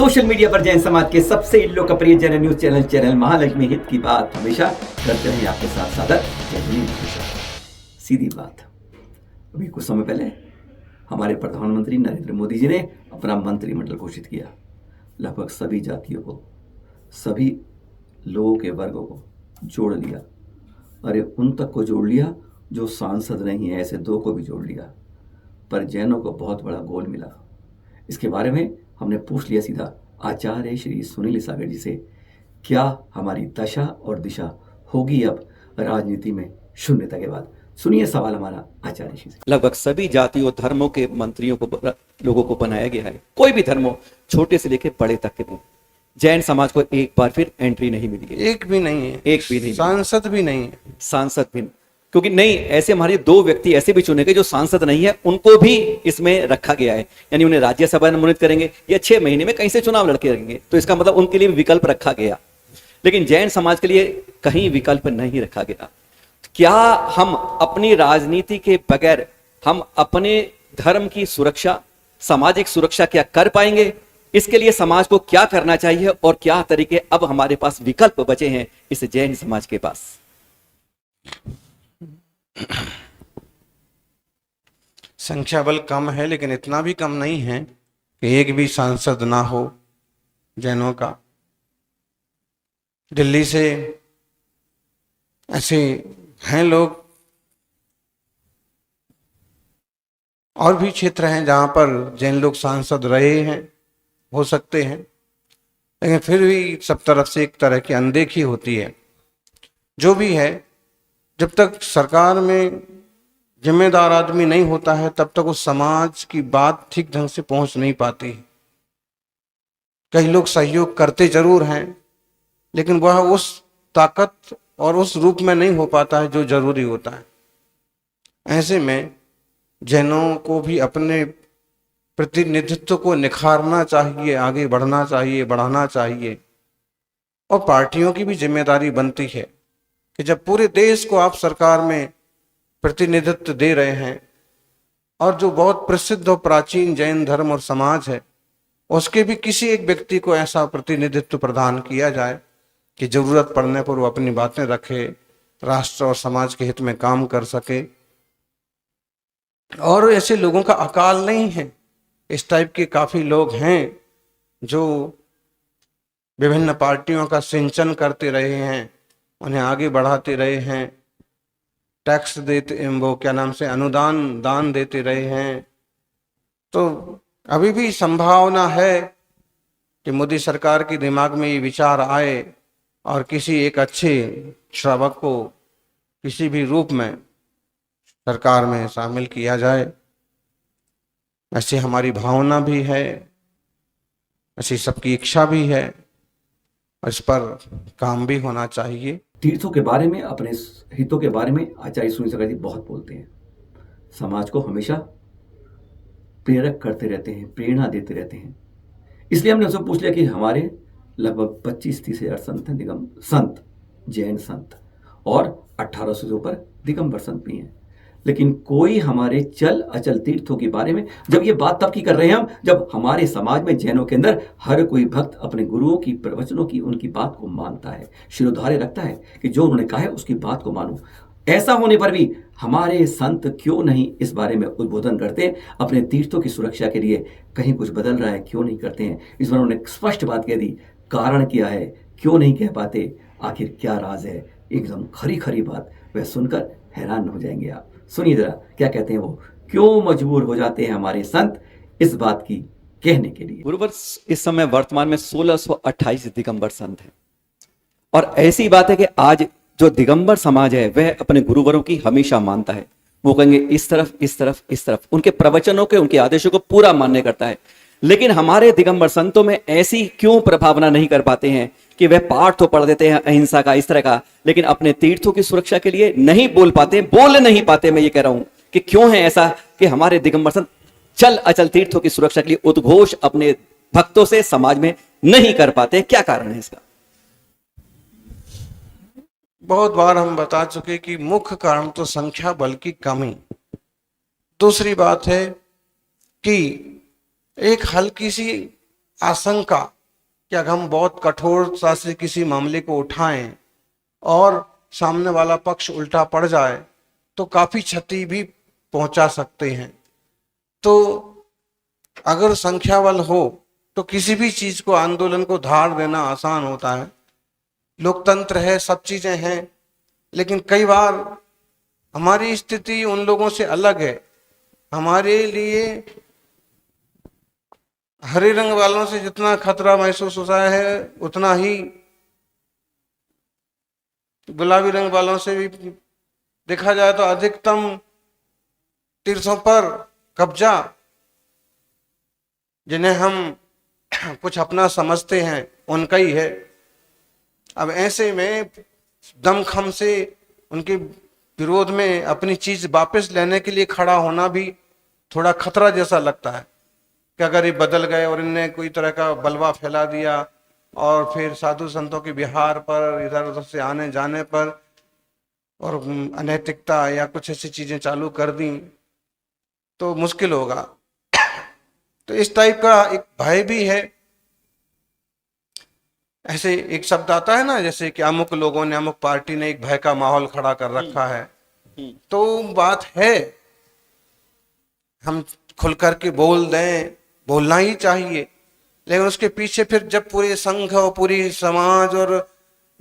Social media पर जैन समाज के सबसे लोकप्रिय जैन न्यूज चैनल महालक्ष्मी हित की बात हमेशा करते हैं आपके साथ सादर जैन। सीधी बात, अभी कुछ समय पहले हमारे प्रधानमंत्री नरेंद्र मोदी जी ने अपना मंत्रिमंडल घोषित किया। लगभग सभी जातियों को, सभी लोगों के वर्गों को जोड़ लिया। अरे उन तक को जोड़ लिया जो सांसद नहीं है, ऐसे दो को भी जोड़ लिया। पर जैनों को बहुत बड़ा गोल मिला। इसके बारे में हमने पूछ लिया सीधा आचार्य श्री सुनील सागर जी से, क्या हमारी दशा और दिशा होगी अब राजनीति में शून्यता के बाद। सुनिए सवाल हमारा आचार्य श्री से। लगभग सभी जातियों धर्मों के मंत्रियों को, लोगों को बनाया गया है। कोई भी धर्म हो, छोटे से लेकर बड़े तक के, जैन समाज को एक बार फिर एंट्री नहीं मिली है। एक भी नहीं है, एक भी नहीं, सांसद भी नहीं है। सांसद भी नहीं, क्योंकि नहीं, ऐसे हमारे दो व्यक्ति ऐसे भी चुने गए जो सांसद नहीं है, उनको भी इसमें रखा गया है। यानी उन्हें राज्यसभा मनोनीत करेंगे या 6 महीने में कहीं से चुनाव लड़के रखेंगे, तो इसका मतलब उनके लिए विकल्प रखा गया। लेकिन जैन समाज के लिए कहीं विकल्प नहीं रखा गया। क्या हम अपनी राजनीति के बगैर हम अपने धर्म की सुरक्षा, सामाजिक सुरक्षा क्या कर पाएंगे? इसके लिए समाज को क्या करना चाहिए और क्या तरीके अब हमारे पास विकल्प बचे हैं इस जैन समाज के पास? संख्या बल कम है, लेकिन इतना भी कम नहीं है कि एक भी सांसद ना हो जैनों का। दिल्ली से ऐसे हैं लोग, और भी क्षेत्र हैं जहां पर जैन लोग सांसद रहे हैं, हो सकते हैं, लेकिन फिर भी सब तरफ से एक तरह की अनदेखी होती है। जो भी है, जब तक सरकार में जिम्मेदार आदमी नहीं होता है तब तक उस समाज की बात ठीक ढंग से पहुंच नहीं पाती। कई लोग सहयोग करते जरूर हैं, लेकिन वह उस ताकत और उस रूप में नहीं हो पाता है जो जरूरी होता है। ऐसे में जैनों को भी अपने प्रतिनिधित्व को निखारना चाहिए, आगे बढ़ना चाहिए, बढ़ाना चाहिए। और पार्टियों की भी जिम्मेदारी बनती है कि जब पूरे देश को आप सरकार में प्रतिनिधित्व दे रहे हैं और जो बहुत प्रसिद्ध और प्राचीन जैन धर्म और समाज है, उसके भी किसी एक व्यक्ति को ऐसा प्रतिनिधित्व प्रदान किया जाए कि जरूरत पड़ने पर वो अपनी बातें रखे, राष्ट्र और समाज के हित में काम कर सके। और ऐसे लोगों का अकाल नहीं है। इस टाइप के काफी लोग हैं जो विभिन्न पार्टियों का सिंचन करते रहे हैं, उन्हें आगे बढ़ाते रहे हैं, टैक्स देते, वो क्या नाम से, अनुदान, दान देते रहे हैं। तो अभी भी संभावना है कि मोदी सरकार के दिमाग में ये विचार आए और किसी एक अच्छे श्रावक को किसी भी रूप में सरकार में शामिल किया जाए। ऐसी हमारी भावना भी है, ऐसी सबकी इच्छा भी है, और इस पर काम भी होना चाहिए। तीर्थों के बारे में, अपने हितों के बारे में आचार्य सुनील सागर जी बहुत बोलते हैं। समाज को हमेशा प्रेरक करते रहते हैं, प्रेरणा देते रहते हैं। इसलिए हमने उनसे पूछ लिया कि हमारे लगभग 25-30 हजार संत जैन संत और 1800 से ऊपर दिगंबर संत भी हैं, लेकिन कोई हमारे चल अचल तीर्थों के बारे में, जब ये बात तब की कर रहे हैं हम जब हमारे समाज में जैनों के अंदर हर कोई भक्त अपने गुरुओं की प्रवचनों की, उनकी बात को मानता है, शिरोधार्य रखता है कि जो उन्होंने कहा है उसकी बात को मानूं। ऐसा होने पर भी हमारे संत क्यों नहीं इस बारे में उद्बोधन करते, अपने तीर्थों की सुरक्षा के लिए कहीं कुछ बदल रहा है क्यों नहीं करते हैं? इस बार उन्होंने स्पष्ट बात कह दी। कारण क्या है, क्यों नहीं कह पाते, आखिर क्या राज है? एकदम खरी खरी बात, वह सुनकर हैरान हो जाएंगे आप। सुनिए जरा क्या कहते हैं वो, क्यों मजबूर हो जाते हैं हमारे संत इस बात की कहने के लिए। गुरुवर इस समय वर्तमान में 1628 दिगंबर संत हैं, और ऐसी बात है कि आज जो दिगंबर समाज है वह अपने गुरुवरों की हमेशा मानता है। वो कहेंगे इस तरफ, इस तरफ, इस तरफ, उनके प्रवचनों के, उनके आदेशों को पूरा मान्य करता है। लेकिन हमारे दिगंबर संतों में ऐसी क्यों प्रभावना नहीं कर पाते हैं कि वह पाठ तो पढ़ देते हैं अहिंसा का, इस तरह का, लेकिन अपने तीर्थों की सुरक्षा के लिए नहीं बोल पाते, बोल नहीं पाते। मैं ये कह रहा हूं कि क्यों है ऐसा कि हमारे दिगंबर संत चल अचल तीर्थों की सुरक्षा के लिए उद्घोष अपने भक्तों से समाज में नहीं कर पाते? क्या कारण है इसका? बहुत बार हम बता चुके कि मुख्य कारण तो संख्या बल की कमी। दूसरी बात है कि एक हल्की सी आशंका कि अगर हम बहुत कठोरता से किसी मामले को उठाएं और सामने वाला पक्ष उल्टा पड़ जाए तो काफी क्षति भी पहुंचा सकते हैं। तो अगर संख्या बल हो तो किसी भी चीज को, आंदोलन को धार देना आसान होता है। लोकतंत्र है, सब चीजें हैं, लेकिन कई बार हमारी स्थिति उन लोगों से अलग है। हमारे लिए हरे रंग वालों से जितना खतरा महसूस होता है उतना ही गुलाबी रंग वालों से भी देखा जाए तो अधिकतम तीर्थों पर कब्जा, जिन्हें हम कुछ अपना समझते हैं, उनका ही है। अब ऐसे में दमखम से उनके विरोध में अपनी चीज वापस लेने के लिए खड़ा होना भी थोड़ा खतरा जैसा लगता है कि अगर ये बदल गए और इनने कोई तरह का बलवा फैला दिया और फिर साधु संतों के विहार पर, इधर उधर से आने जाने पर और अनैतिकता या कुछ ऐसी चीजें चालू कर दी तो मुश्किल होगा। तो इस टाइप का एक भय भी है। ऐसे एक शब्द आता है ना, जैसे कि अमुक लोगों ने, अमुक पार्टी ने एक भय का माहौल खड़ा कर रखा है। तो बात है, हम खुल करके बोल दें, बोलना ही चाहिए, लेकिन उसके पीछे फिर जब पूरे संघ और पूरी समाज और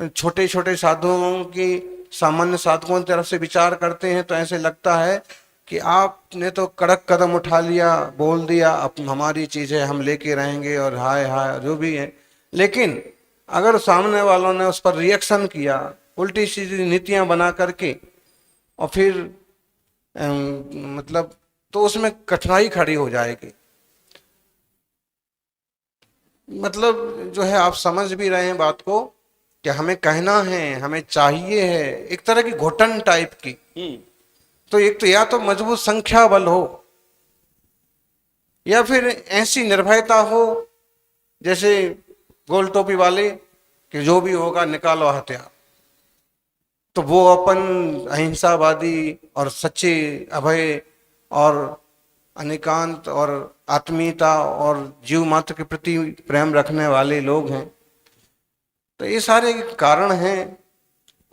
छोटे छोटे साधुओं की, सामान्य साधकों की तरफ से विचार करते हैं तो ऐसे लगता है कि आपने तो कड़क कदम उठा लिया, बोल दिया, अब हमारी चीजें हम लेके रहेंगे और हाय हाय जो भी है। लेकिन अगर सामने वालों ने उस पर रिएक्शन किया, उल्टी सीधी नीतियां बना करके, और फिर मतलब तो उसमें कठिनाई खड़ी हो जाएगी। मतलब जो है, आप समझ भी रहे हैं बात को कि हमें कहना है, हमें चाहिए है एक तरह की घुटन टाइप की। तो एक तो या तो मजबूत संख्या बल हो या फिर ऐसी निर्भयता हो जैसे गोल टोपी वाले कि जो भी होगा निकालो हथियार। तो वो अपन अहिंसावादी और सच्चे अभय और अनिकांत और आत्मीयता और जीव मात्र के प्रति प्रेम रखने वाले लोग हैं। तो ये सारे कारण हैं।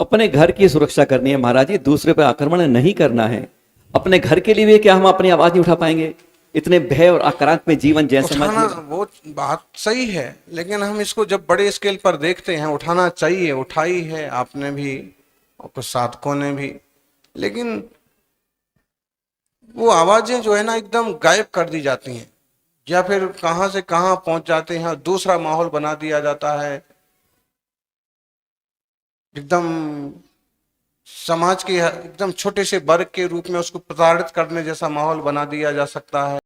अपने घर की सुरक्षा करनी है महाराज जी, दूसरे पर आक्रमण नहीं करना है। अपने घर के लिए भी क्या हम अपनी आवाज नहीं उठा पाएंगे? इतने भय और आक्रांत में जीवन जैसे उठाना, वो बात सही है, लेकिन हम इसको जब बड़े स्केल पर देखते हैं, उठाना चाहिए, उठाई है आपने भी और कुछ साधकों ने भी, लेकिन वो आवाजें जो है ना एकदम गायब कर दी जाती हैं, या फिर कहां से कहां पहुंच जाते हैं, दूसरा माहौल बना दिया जाता है। एकदम समाज के एकदम छोटे से वर्ग के रूप में उसको प्रताड़ित करने जैसा माहौल बना दिया जा सकता है।